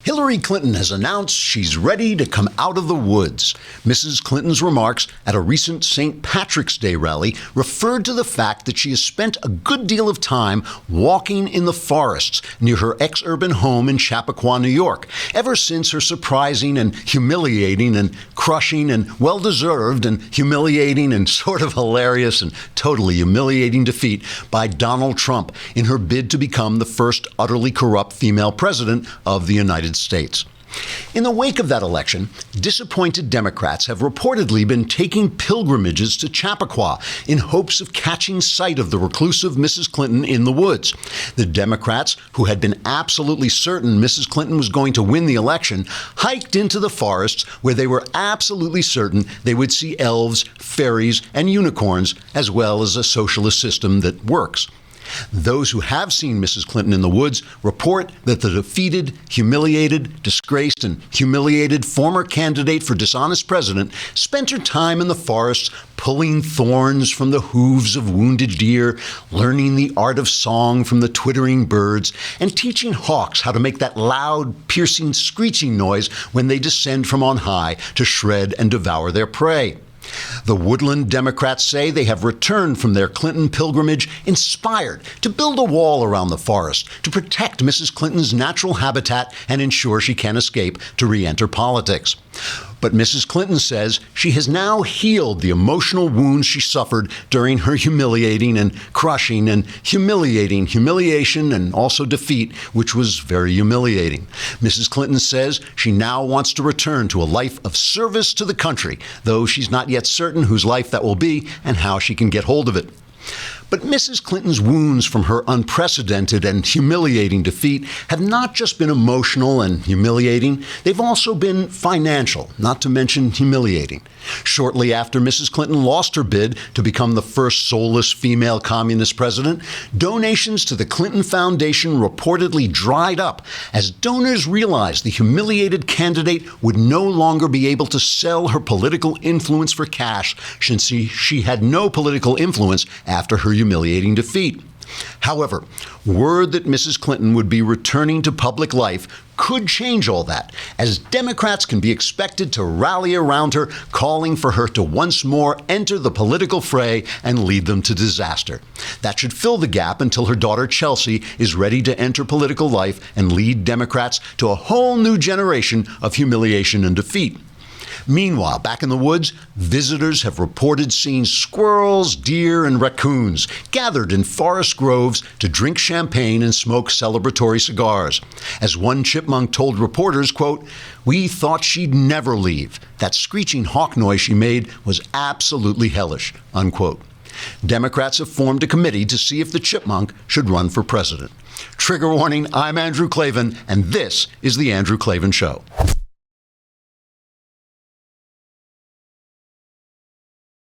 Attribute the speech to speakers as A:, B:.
A: Hillary Clinton has announced she's ready to come out of the woods. Mrs. Clinton's remarks at a recent St. Patrick's Day rally referred to the fact that she has spent a good deal of time walking in the forests near her ex-urban home in Chappaqua, New York, ever since her surprising and humiliating and crushing and well-deserved and humiliating and sort of hilarious and totally humiliating defeat by Donald Trump in her bid to become the first utterly corrupt female president of the United States. In the wake of that election, disappointed Democrats have reportedly been taking pilgrimages to Chappaqua in hopes of catching sight of the reclusive Mrs. Clinton in the woods. The Democrats, who had been absolutely certain Mrs. Clinton was going to win the election, hiked into the forests where they were absolutely certain they would see elves, fairies, and unicorns, as well as a socialist system that works. Those who have seen Mrs. Clinton in the woods report that the defeated, humiliated, disgraced, and humiliated former candidate for dishonest president spent her time in the forests pulling thorns from the hooves of wounded deer, learning the art of song from the twittering birds, and teaching hawks how to make that loud, piercing, screeching noise when they descend from on high to shred and devour their prey. The Woodland Democrats say they have returned from their Clinton pilgrimage inspired to build a wall around the forest to protect Mrs. Clinton's natural habitat and ensure she can escape to re-enter politics. But Mrs. Clinton says she has now healed the emotional wounds she suffered during her humiliating and crushing and humiliating humiliation and also defeat, which was very humiliating. Mrs. Clinton says she now wants to return to a life of service to the country, though she's not yet certain whose life that will be and how she can get hold of it. But Mrs. Clinton's wounds from her unprecedented and humiliating defeat have not just been emotional and humiliating, they've also been financial, not to mention humiliating. Shortly after Mrs. Clinton lost her bid to become the first soulless female communist president, donations to the Clinton Foundation reportedly dried up as donors realized the humiliated candidate would no longer be able to sell her political influence for cash since she had no political influence after her humiliating defeat. However, word that Mrs. Clinton would be returning to public life could change all that, as Democrats can be expected to rally around her, calling for her to once more enter the political fray and lead them to disaster. That should fill the gap until her daughter Chelsea is ready to enter political life and lead Democrats to a whole new generation of humiliation and defeat. Meanwhile, back in the woods, visitors have reported seeing squirrels, deer, and raccoons gathered in forest groves to drink champagne and smoke celebratory cigars. As one chipmunk told reporters, quote, "We thought she'd never leave. That screeching hawk noise she made was absolutely hellish," unquote. Democrats have formed a committee to see if the chipmunk should run for president. Trigger warning, I'm Andrew Klavan, and this is The Andrew Klavan Show.